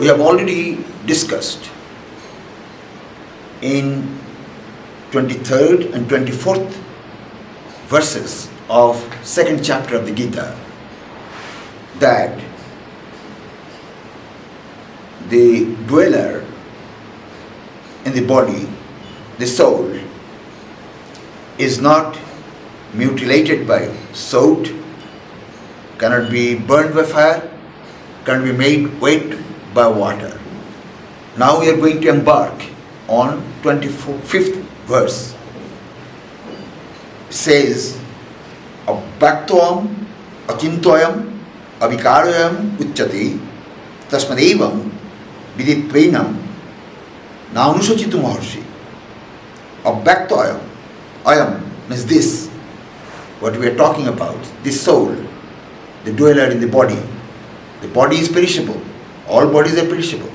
We have already discussed in 23rd and 24th verses of second chapter of the Gita that the dweller in the body, the soul, is not mutilated by soot, cannot be burned by fire, cannot be made wet by water. Now we are going to embark on 25th verse. It says, Abhaktoam achintoyam avikaroyam uchyati tasmadevam viditvenam nanusachitu maharshi. Abhaktoyam, ayam means this, what we are talking about, this soul, the dweller in the body. The body is perishable. All bodies are perishable.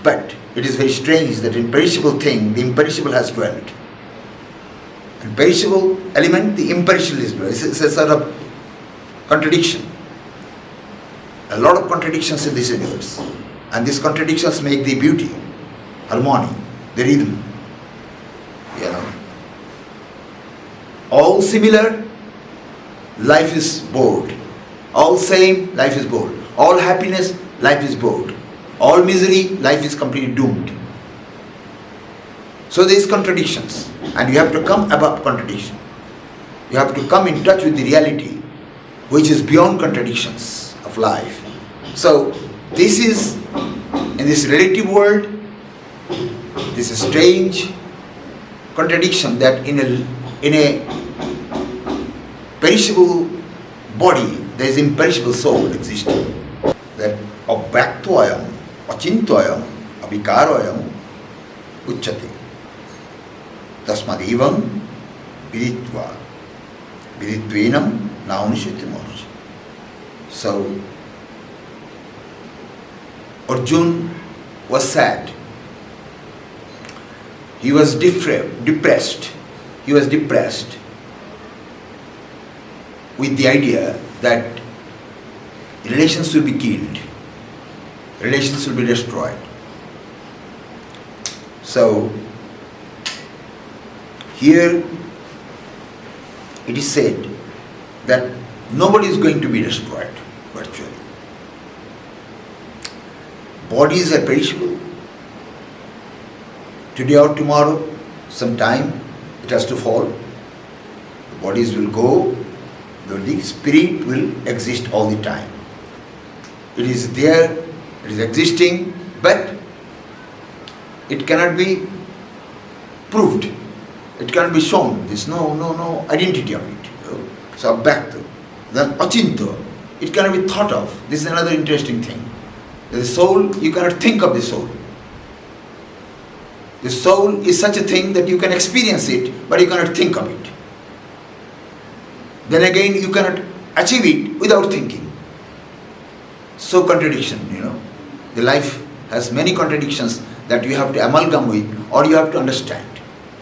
But it is very strange that in perishable thing, the imperishable has dwelt. In perishable element, the imperishable is dwelt. It's a sort of contradiction. A lot of contradictions in this universe. And these contradictions make the beauty, harmony, the rhythm. You know. All similar, life is bored. All same, life is bored. All happiness, life is bored. All misery, life is completely doomed. So there is contradictions, and you have to come above contradiction. You have to come in touch with the reality which is beyond contradictions of life. So this is, in this relative world, this is strange contradiction that in a perishable body there is imperishable soul existing. That abhaktoyam, achintoyam, avikaroyam uchyate. Tasmadevam viditva. Viditvenam naunishiti morshi. So Arjun was sad. He was depressed. He was depressed with the idea that relations will be killed, relations will be destroyed. So here it is said that nobody is going to be destroyed virtually. Bodies are perishable. Today or tomorrow, sometime it has to fall. The bodies will go, the spirit will exist all the time. It is there, it is existing, but it cannot be proved. It cannot be shown. There is no identity of it. So back to then achinto, it cannot be thought of. This is another interesting thing. The soul, you cannot think of the soul. The soul is such a thing that you can experience it, but you cannot think of it. Then again, you cannot achieve it without thinking. So contradiction, The life has many contradictions that you have to amalgam with or you have to understand.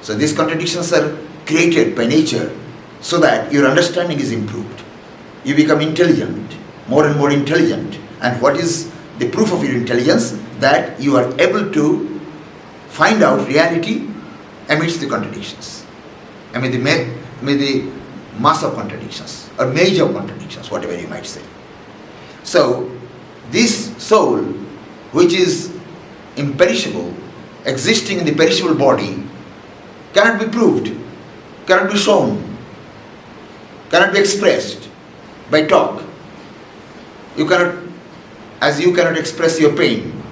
So these contradictions are created by nature so that your understanding is improved. You become intelligent, more and more intelligent. And what is the proof of your intelligence? That you are able to find out reality amidst the contradictions. Amid the mass of contradictions or major contradictions, whatever you might say. So this soul, which is imperishable, existing in the perishable body, cannot be proved, cannot be shown, cannot be expressed by talk. You cannot express your pain.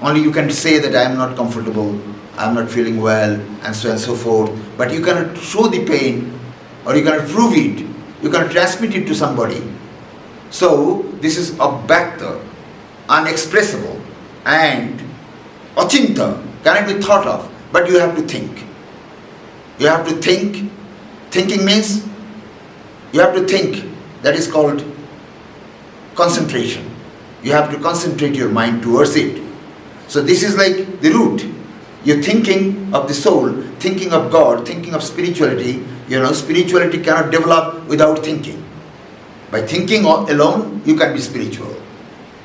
Only you can say that I am not comfortable, I am not feeling well, and so forth. But you cannot show the pain, or you cannot prove it, you cannot transmit it to somebody. So this is abhakta, unexpressible, and achinta, cannot be thought of, but you have to think. You have to think. Thinking means you have to think. That is called concentration. You have to concentrate your mind towards it. So this is like the root. You're thinking of the soul, thinking of God, thinking of spirituality. Spirituality cannot develop without thinking. By thinking alone, you can be spiritual.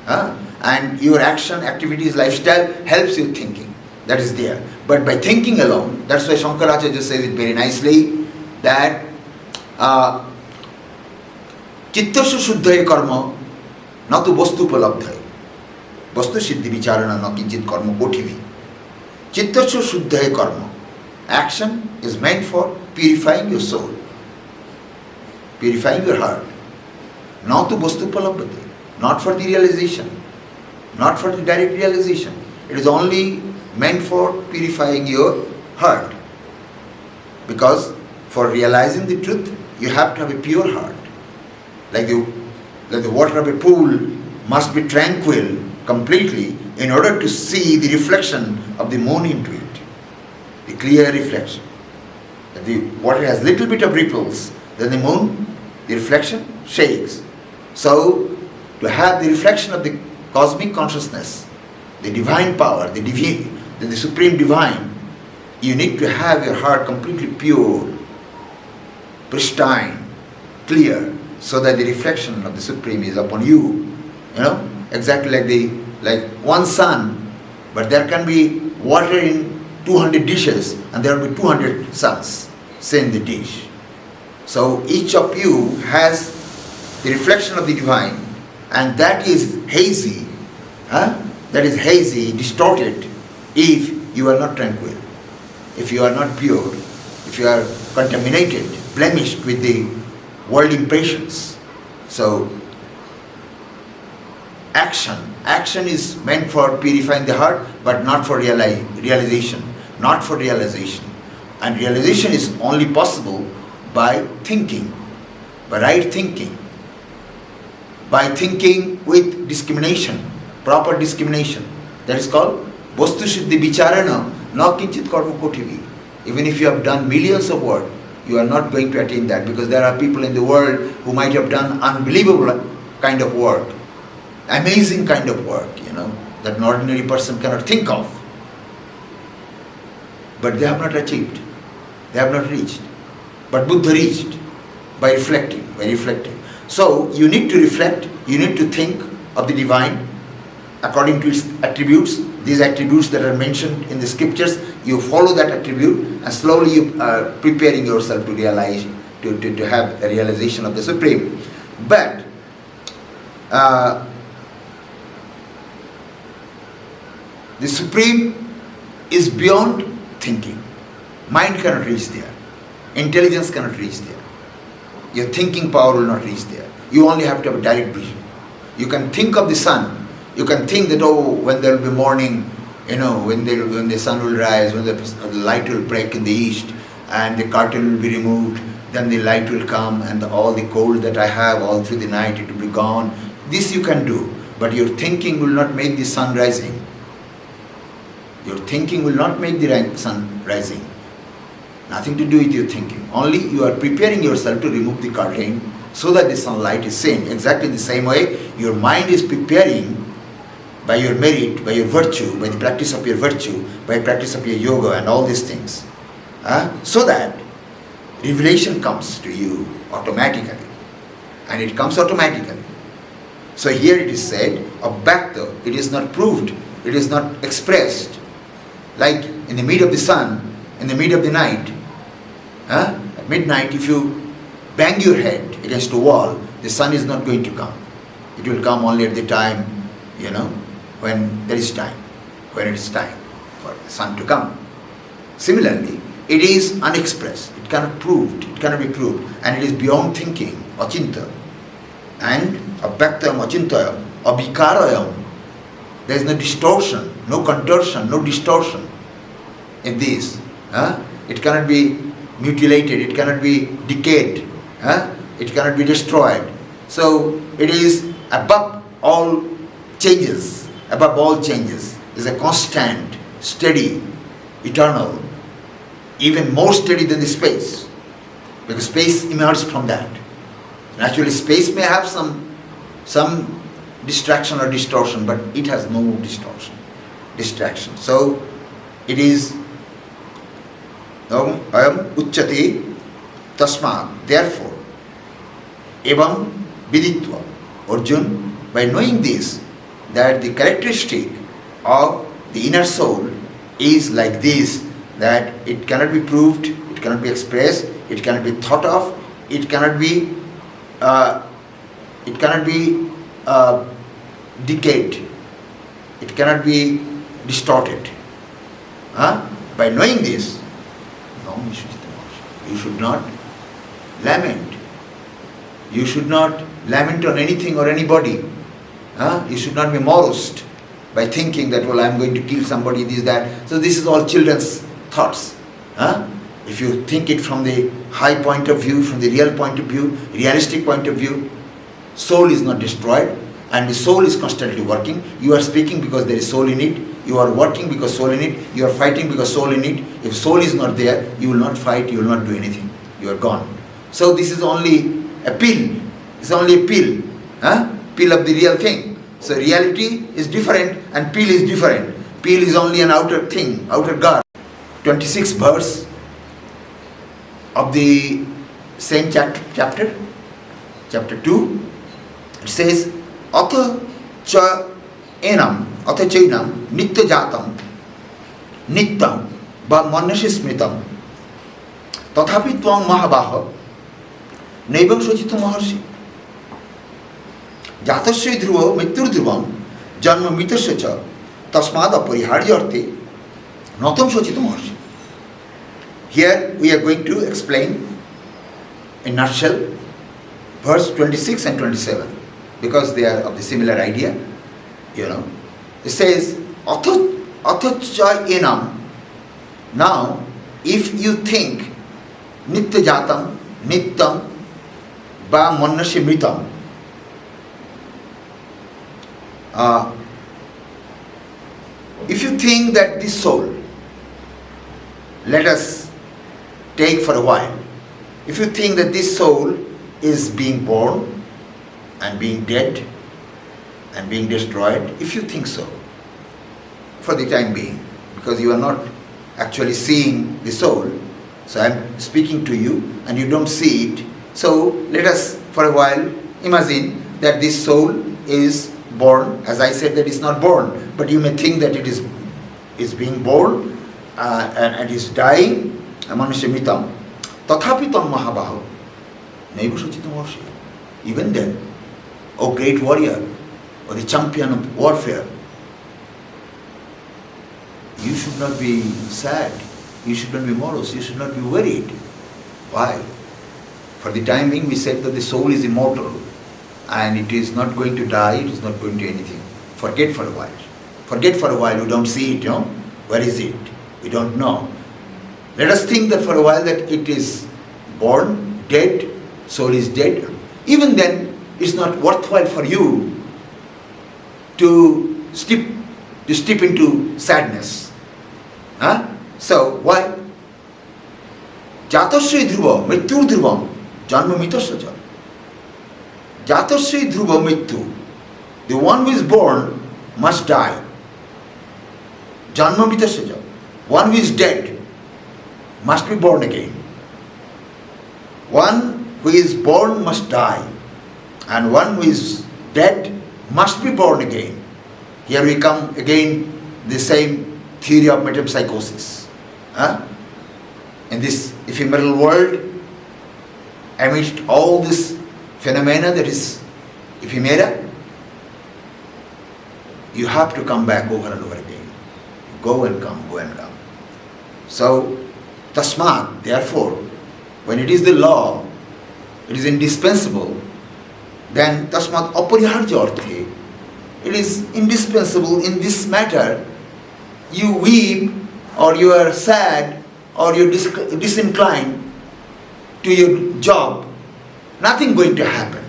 And your action, activities, lifestyle helps you thinking. That is there. But by thinking alone, that's why Shankaracharya says it very nicely, that Chittasya Shuddhaya karma na tu vastu upalabdhaya. Vastu siddhi vicharana na kinchit karma kotivi. Chittasya Shuddhaya karma. Action is meant for purifying your soul, purifying your heart. Na tu vastu upalabdhaya. Not for the realization, not for the direct realization. It is only meant for purifying your heart. Because for realizing the truth, you have to have a pure heart. Like the water of a pool must be tranquil completely in order to see the reflection of the moon into it. The clear reflection. If the water has little bit of ripples, then the moon, the reflection shakes. So, to have the reflection of the cosmic consciousness, the divine power, the supreme divine, you need to have your heart completely pure, pristine, clear, so that the reflection of the supreme is upon you. You know, exactly like one sun, but there can be water in 200 dishes, and there will be 200 suns, say in the dish. So each of you has the reflection of the divine, and that is hazy, distorted, if you are not tranquil, if you are not pure, if you are contaminated, blemished with the world impressions. So, action is meant for purifying the heart, but not for realization, not for realization. And realization is only possible by thinking, by right thinking, by thinking with discrimination, proper discrimination. That is called Vastu Siddhi Vicharana na kinchit karma kotivi. Even if you have done millions of work, you are not going to attain that, because there are people in the world who might have done unbelievable kind of work, amazing kind of work, that an ordinary person cannot think of. But they have not achieved, they have not reached. But Buddha reached by reflecting. So you need to reflect, you need to think of the divine according to its attributes. These attributes that are mentioned in the scriptures, you follow that attribute, and slowly you are preparing yourself to realize, to have a realization of the Supreme. But the Supreme is beyond thinking. Mind cannot reach there. Intelligence cannot reach there. Your thinking power will not reach there. You only have to have a direct vision. You can think of the sun. You can think that, when there will be morning, when the sun will rise, when the light will break in the east, and the curtain will be removed, then the light will come, and all the cold that I have all through the night, it will be gone. This you can do, but your thinking will not make the sun rising. Your thinking will not make the sun rising. Nothing to do with your thinking. Only you are preparing yourself to remove the curtain so that the sunlight is seen. Exactly the same way, your mind is preparing by your merit, by your virtue, by the practice of your virtue, by practice of your yoga and all these things. So that revelation comes to you automatically. And it comes automatically. So here it is said, of bhakta, it is not proved, it is not expressed. Like in the mid of the sun, in the mid of the night, at midnight, if you bang your head against a wall, the sun is not going to come. It will come only at the time, when there is time, when it is time for the sun to come. Similarly, it is unexpressed, it cannot be proved, and it is beyond thinking, achinta. And abhyaktam, achintayam, abhikarayam, there is no distortion, no contortion, no distortion in this. It cannot be mutilated, it cannot be decayed, it cannot be destroyed. So it is above all changes, is a constant, steady, eternal, even more steady than the space, because space emerged from that. Naturally, space may have some distraction or distortion, but it has no distraction. So it is ayam uchyate tasma, therefore, evam viditva. Arjun, by knowing this, that the characteristic of the inner soul is like this, that it cannot be proved, it cannot be expressed, it cannot be thought of, it cannot be decayed, it cannot be distorted. By knowing this, you should not lament. You should not lament on anything or anybody. You should not be morose by thinking that, well, I am going to kill somebody, this, that. So this is all children's thoughts. If you think it from the high point of view, from the real point of view, realistic point of view, soul is not destroyed and the soul is constantly working. You are speaking because there is soul in it. You are working because soul in it. You are fighting because soul in it. If soul is not there, you will not fight, you will not do anything. You are gone. So this is only a pill. It's only a pill. Pill of the real thing. So reality is different and pill is different. Pill is only an outer thing, outer guard. 26th verse of the same chapter 2, it says, Atha cha enam, atha chainam, nitya jatam, nityam, ba manashi smritam, tathapi tvang mahabaha, naivam shojita maharshi, jatasya dhruva mrityur dhruvam, janma mitasya cha, tasmad apariharyarte, natam shojita maharshi. Here we are going to explain in nutshell verse 26 and 27 because they are of the similar idea. It says, Athacha enam. Now, if you think nitya jatam, nityam, ba manashi mritam, if you think that this soul, let us take for a while, if you think that this soul is being born and being dead and being destroyed, if you think so, for the time being, because you are not actually seeing the soul, so I am speaking to you and you don't see it, so let us for a while imagine that this soul is born. As I said, that it's not born, but you may think that it is being born and is dying. Manushyamitam tathapitam mahabaho naiva shochitam varshi. Even then, O great warrior, or the champion of warfare, you should not be sad, you should not be morose, you should not be worried. Why? For the time being we said that the soul is immortal and it is not going to die, it is not going to anything. Forget for a while. Forget for a while, we don't see it, Where is it? We don't know. Let us think that for a while that it is born, dead, soul is dead. Even then, it's not worthwhile for you to step into sadness. So, why? Jatasya dhruva mrityur dhruvam janma mitasya cha. Jatasya dhruva mrityu. The one who is born must die. Janma mitasya cha. One who is dead must be born again. One who is born must die, and one who is dead must be born again. Here we come again, the same theory of metempsychosis. In this ephemeral world, amidst all this phenomena that is ephemera, you have to come back over and over again. Go and come, go and come. So, tasmat, therefore, when it is the law, it is indispensable, then tasmat apariharjarthe, it is indispensable in this matter. You weep or you are sad or you are disinclined to your job, nothing going to happen.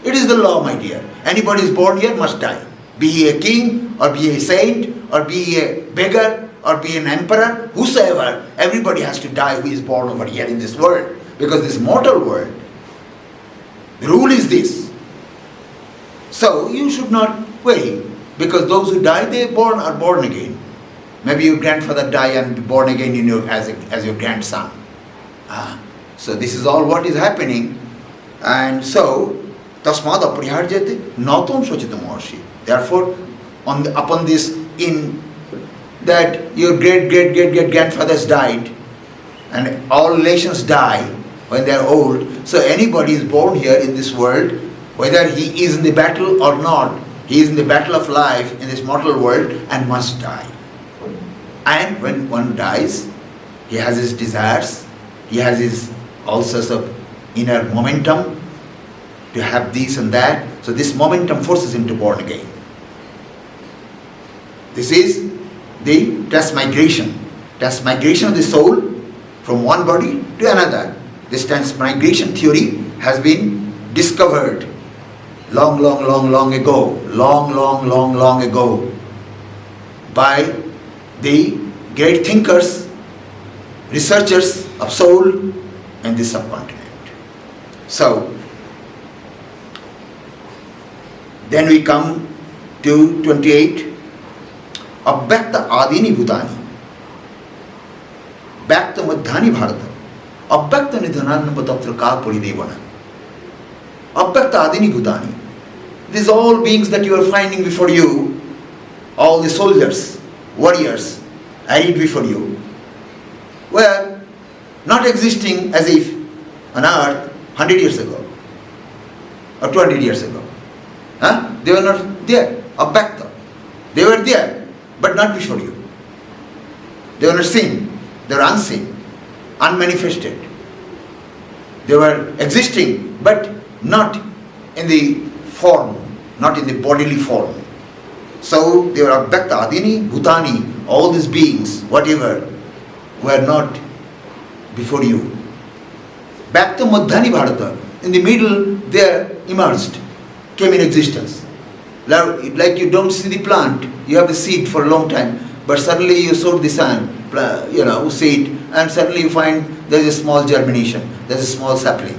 It is the law, my dear. Anybody is born here must die. Be he a king or be he a saint or be he a beggar or be an emperor, whosoever, everybody has to die who is born over here in this world. Because this mortal world, the rule is this. So you should not worry, because those who die, they are born again. Maybe your grandfather die and be born again as your grandson. So this is all what is happening. And so, tasmad apariharjate natam sochitam maharshi. Therefore, upon this in that your great grandfathers died, and all relations die when they are old. So anybody is born here in this world, whether he is in the battle or not, he is in the battle of life in this mortal world and must die. And when one dies, he has his desires, he has his all sorts of inner momentum to have this and that. So this momentum forces him to born again. This is the transmigration of the soul from one body to another. This transmigration theory has been discovered long ago by the great thinkers, researchers of soul in this subcontinent. So, then we come to 28. Avyakta adini bhutani, vyakta madhyani bharata, avyakta nidhananam tatra ka paridevana. Avyakta adini bhutani. These all beings that you are finding before you, all the soldiers, warriors, arrayed before you, were not existing as if on earth 100 years ago or 200 years ago. They were not there. Avyakta. They were there, but not before you. They were not seen. They were unseen, unmanifested. They were existing, but not in the form, not in the bodily form. So they were Avyakta, Adini, Bhutani, all these beings, whatever, were not before you. Vyakta Madhyani Bharata, in the middle there emerged, came in existence. Like you don't see the plant, you have the seed for a long time, but suddenly you sowed the sand, seed, and suddenly you find there is a small germination, there is a small sapling.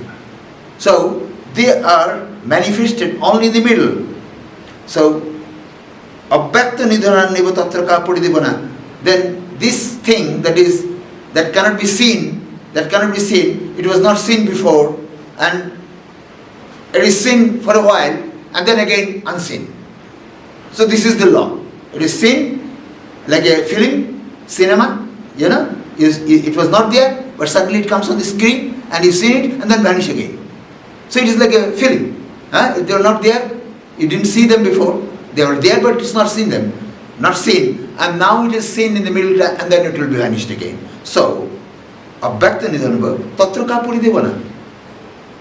So they are manifested only in the middle. So Avyakta nidhananeva tatra ka paridevana. Then this thing that cannot be seen, it was not seen before, and it is seen for a while, and then again unseen. So this is the law. It is seen like a film, cinema, it was not there, but suddenly it comes on the screen, and you see it, and then vanish again. So it is like a film. If they were not there, you didn't see them before. They were there, but it's not seen them. Not seen. And now it is seen in the middle, and then it will be vanished again. So, Avyakta nidhananeva tatra ka paridevana.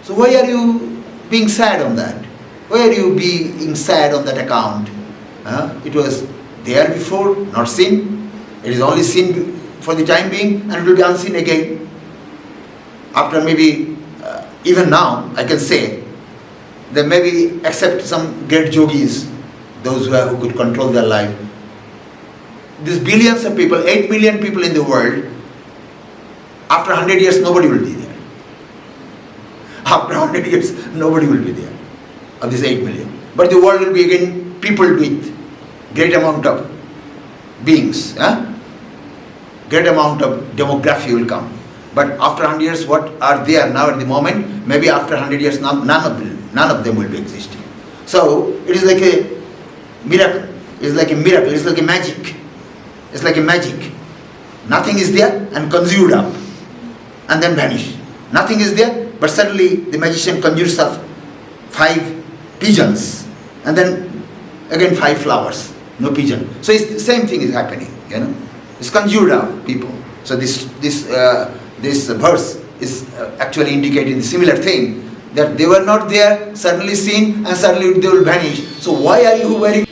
So why are you being sad on that? Why are you being sad on that account? It was there before, not seen. It is only seen for the time being, and it will be unseen again. After maybe, even now, I can say, that maybe except some great yogis, those who could control their life, these billions of people, 8 million people in the world, after 100 years nobody will be there. After 100 years nobody will be there of these 8 million. But the world will be again peopled with great amount of beings. Great amount of demography will come. But after 100 years, what are there now at the moment? Maybe after 100 years, none of them will be existing. So it is like a miracle. It's like a miracle. It's like a magic. It's like a magic. Nothing is there and conjured up, and then vanish. Nothing is there, but suddenly the magician conjures up 5 pigeons, and then again 5 flowers. No pigeon. So it's the same thing is happening. It's conjured up people. So this verse is actually indicating the similar thing, that they were not there, suddenly seen, and suddenly they will vanish. So why are you very